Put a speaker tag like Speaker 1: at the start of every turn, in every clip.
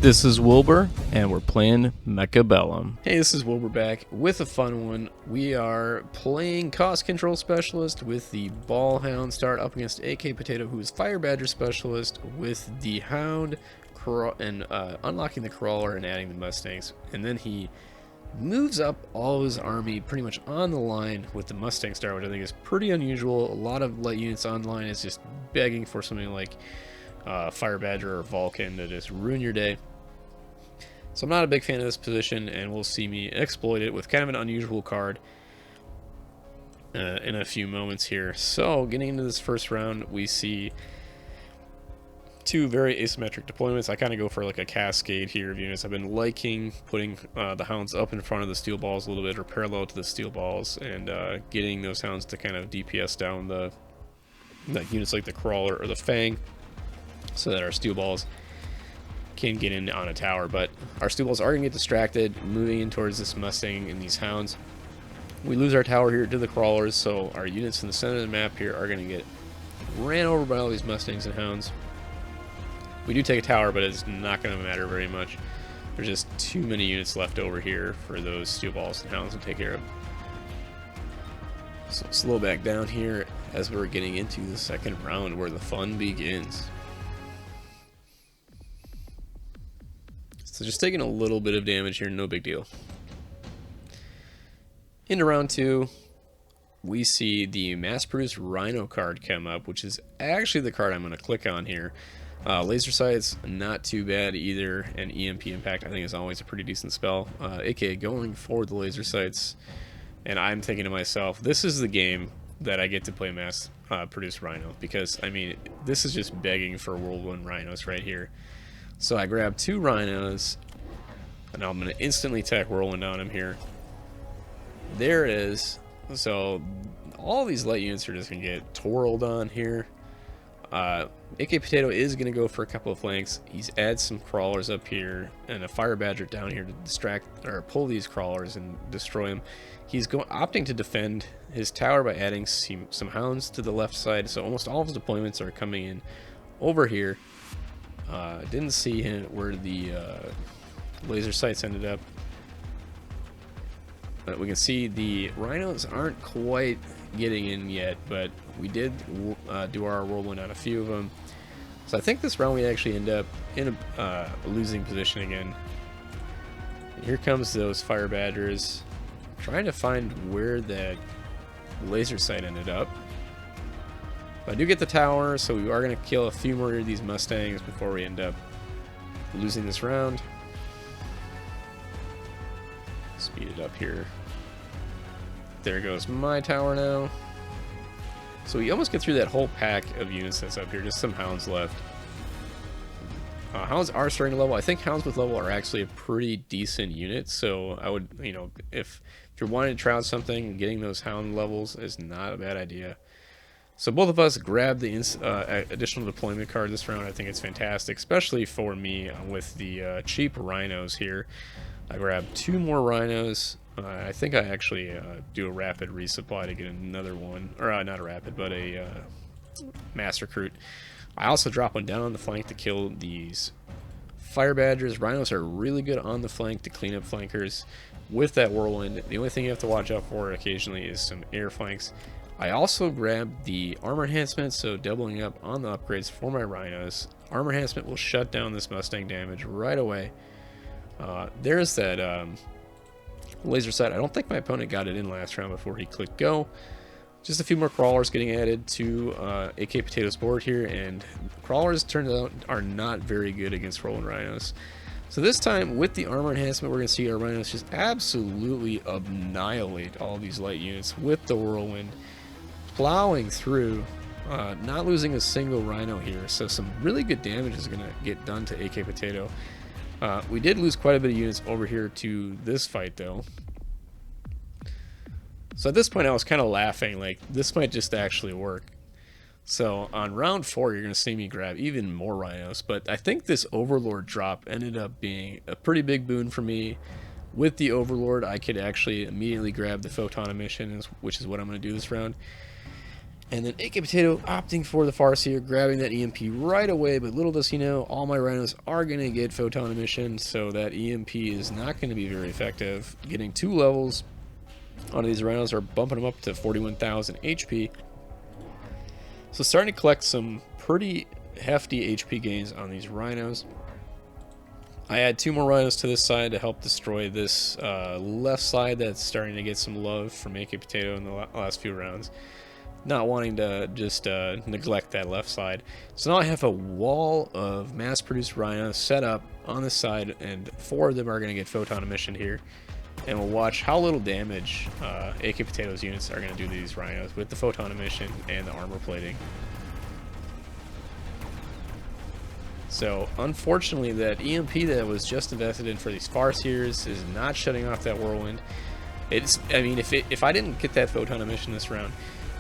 Speaker 1: This is Wilbur, and we're playing Mechabellum.
Speaker 2: Hey, this is Wilbur back with a fun one. We are playing Cost Control Specialist with the Ball Hound start up against AK Potato, who is Fire Badger Specialist with the Hound and unlocking the Crawler and adding the Mustangs. And then he moves up all his army pretty much on the line with the Mustang start, which I think is pretty unusual. A lot of light units online is just begging for something like Fire Badger or Vulcan to just ruin your day. So I'm not a big fan of this position, and we'll see me exploit it with kind of an unusual card in a few moments here. So getting into this first round, we see two very asymmetric deployments. I kind of go for like a cascade here of units. I've been liking putting the Hounds up in front of the steel balls a little bit, or parallel to the steel balls, and getting those Hounds to kind of DPS down the units like the Crawler or the Fang, so that our steel balls can get in on a tower. But our steel balls are going to get distracted moving in towards this Mustang and these Hounds. We lose our tower here to the Crawlers, so our units in the center of the map here are going to get ran over by all these Mustangs and Hounds. We do take a tower, but it's not going to matter very much. There's just too many units left over here for those steel balls and Hounds to take care of. So slow back down here as we're getting into the second round where the fun begins. So just taking a little bit of damage here, no big deal. Into round two, we see the Mass Produced Rhino card come up, which is actually the card I'm going to click on here. Laser Sights, not too bad either, and EMP Impact I think is always a pretty decent spell, aka going for the Laser Sights. And I'm thinking to myself, this is the game that I get to play Mass Produced Rhino, because I mean, this is just begging for Whirlwind Rhinos right here. So I grab two Rhinos, and I'm going to instantly tech Whirlwind on him here. There it is. So all these light units are just going to get twirled on here. AK Potato is going to go for a couple of flanks. He's add some Crawlers up here and a Fire Badger down here to distract or pull these Crawlers and destroy them. He's opting to defend his tower by adding some Hounds to the left side. So almost all of his deployments are coming in over here. Didn't see where the laser sights ended up, but we can see the Rhinos aren't quite getting in yet, but we did do our whirlwind on a few of them. So I think this round we actually end up in a losing position again. And here comes those Fire Badgers trying to find where that laser sight ended up. I do get the tower, so we are going to kill a few more of these Mustangs before we end up losing this round. Speed it up here. There goes my tower now. So we almost get through that whole pack of units that's up here, just some Hounds left. Hounds are starting to level. I think Hounds with level are actually a pretty decent unit, so I would, you know, if you're wanting to try out something, getting those Hound levels is not a bad idea. So both of us grabbed the additional deployment card this round. I think it's fantastic, especially for me with the cheap Rhinos here. I grabbed two more Rhinos. I think I actually do a rapid resupply to get another one, or not a rapid, but a mass recruit. I also drop one down on the flank to kill these Fire Badgers. Rhinos are really good on the flank to clean up flankers with that whirlwind. The only thing you have to watch out for occasionally is some air flanks. I also grabbed the armor enhancement, so doubling up on the upgrades for my Rhinos. Armor enhancement will shut down this Mustang damage right away. There's that laser sight. I don't think my opponent got it in last round before he clicked go. Just a few more Crawlers getting added to AK Potato's board here, and Crawlers, turns out, are not very good against Whirlwind Rhinos. So this time, with the armor enhancement, we're going to see our Rhinos just absolutely annihilate all these light units with the Whirlwind. Plowing through, not losing a single Rhino here, so some really good damage is going to get done to AK Potato. We did lose quite a bit of units over here to this fight though. So at this point I was kind of laughing, like this might just actually work. So on round 4 you're going to see me grab even more Rhinos, but I think this Overlord drop ended up being a pretty big boon for me. With the Overlord I could actually immediately grab the photon emission, which is what I'm going to do this round. And then AK Potato opting for the Farseer, grabbing that EMP right away, but little does he know, all my Rhinos are going to get photon emission, so that EMP is not going to be very effective. Getting 2 levels on these Rhinos are bumping them up to 41,000 HP. So starting to collect some pretty hefty HP gains on these Rhinos. I add 2 more Rhinos to this side to help destroy this left side that's starting to get some love from AK Potato in the last few rounds. Not wanting to just neglect that left side. So now I have a wall of mass-produced Rhinos set up on this side, and 4 of them are going to get photon emission here. And we'll watch how little damage AK Potato's units are going to do to these Rhinos with the photon emission and the armor plating. So unfortunately, that EMP that was just invested in for these Farseers is not shutting off that whirlwind. I mean, if I didn't get that photon emission this round,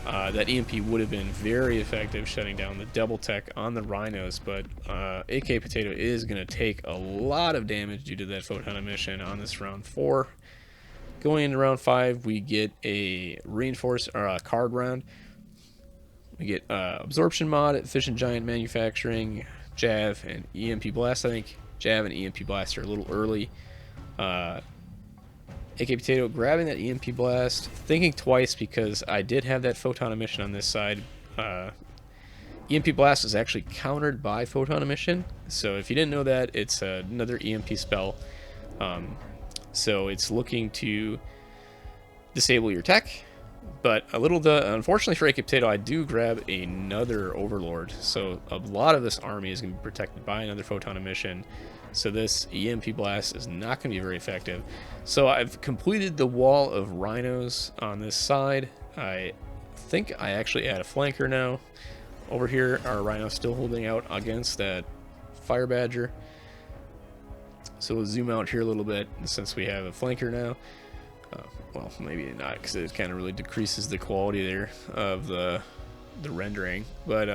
Speaker 2: that EMP would have been very effective shutting down the double tech on the Rhinos, but AK Potato is going to take a lot of damage due to that photon emission on this round 4. Going into round 5, we get a reinforced or a card round. We get absorption mod, efficient giant manufacturing, Jav, and EMP blast. I think Jav and EMP blast are a little early. AK Potato grabbing that EMP blast, thinking twice because I did have that photon emission on this side. EMP blast is actually countered by photon emission, so if you didn't know that, it's another EMP spell. So it's looking to disable your tech, but unfortunately for AK Potato, I do grab another Overlord, so a lot of this army is going to be protected by another photon emission. So this EMP blast is not going to be very effective. So I've completed the wall of Rhinos on this side. I think I actually add a flanker now. Over here, our Rhino still holding out against that Fire Badger. So we'll zoom out here a little bit since we have a flanker now. Well, maybe not, because it kind of really decreases the quality there of the rendering. But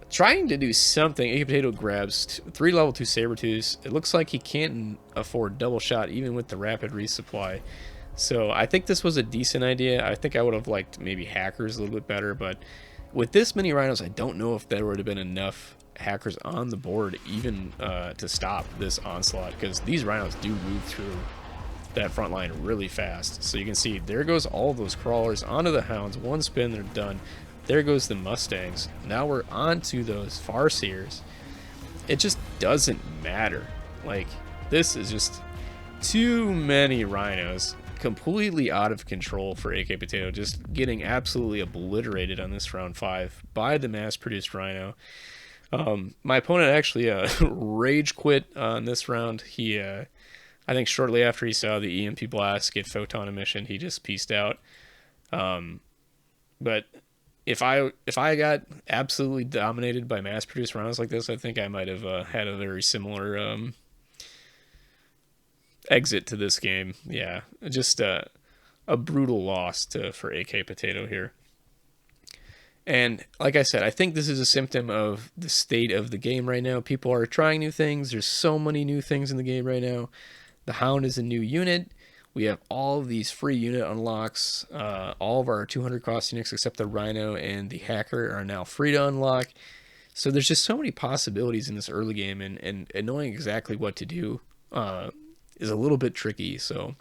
Speaker 2: trying to do something, AK Potato grabs 3 level 2 Sabertooths. It looks like he can't afford double shot even with the rapid resupply. So I think this was a decent idea. I think I would have liked maybe hackers a little bit better, but with this many Rhinos, I don't know if there would have been enough hackers on the board even to stop this onslaught, because these Rhinos do move through that front line really fast. So you can see there goes all those crawlers onto the hounds. One spin, they're done. There goes the Mustangs. Now we're on to those Farseers. It just doesn't matter. Like, this is just too many Rhinos. Completely out of control for AK Potato. Just getting absolutely obliterated on this round 5 by the mass-produced Rhino. My opponent actually rage quit on this round. He, I think shortly after he saw the EMP blast get photon emission, he just peaced out. But if I got absolutely dominated by mass-produced Rhinos like this, I think I might have had a very similar exit to this game. Yeah, just a brutal loss for AK Potato here. And like I said, I think this is a symptom of the state of the game right now. People are trying new things. There's so many new things in the game right now. The Hound is a new unit. We have all of these free unit unlocks. All of our 200 cost units except the Rhino and the Hacker are now free to unlock. So there's just so many possibilities in this early game, and knowing exactly what to do is a little bit tricky. So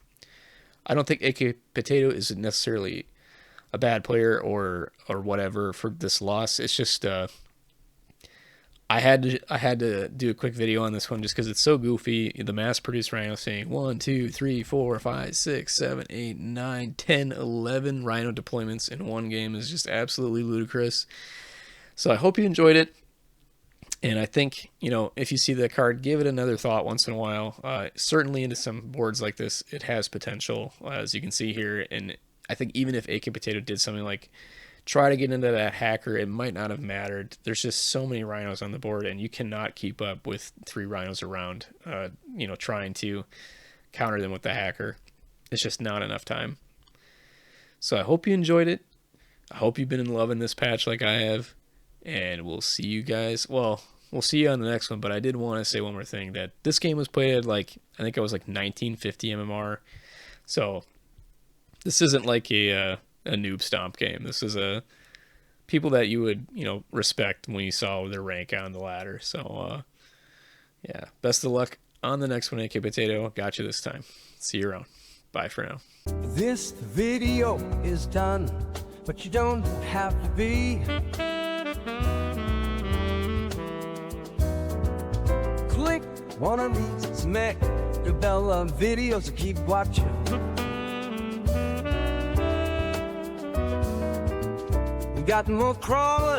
Speaker 2: I don't think AK Potato is necessarily a bad player or whatever for this loss. It's just I had to do a quick video on this one just because it's so goofy. The mass-produced Rhino saying 1, 2, 3, 4, 5, 6, 7, 8, 9, 10, 11 Rhino deployments in one game is just absolutely ludicrous. So I hope you enjoyed it. And I think, you know, if you see that card, give it another thought once in a while. Certainly into some boards like this, it has potential, as you can see here. And I think even if AK Potato did something like try to get into that Hacker, it might not have mattered. There's just so many Rhinos on the board, and you cannot keep up with 3 Rhinos around, you know, trying to counter them with the Hacker. It's just not enough time. So I hope you enjoyed it. I hope you've been loving this patch like I have. And we'll see you guys. Well, we'll see you on the next one, but I did want to say one more thing, that this game was played at I think it was 1950 MMR. So this isn't like a noob stomp game. This is a people that you would, respect when you saw their rank on the ladder. So, yeah, best of luck on the next one, AK Potato. Got you this time. See you around. Bye for now.
Speaker 3: This video is done, but you don't have to be. Click one of these Mechabellum videos to keep watching. We got more crawlers.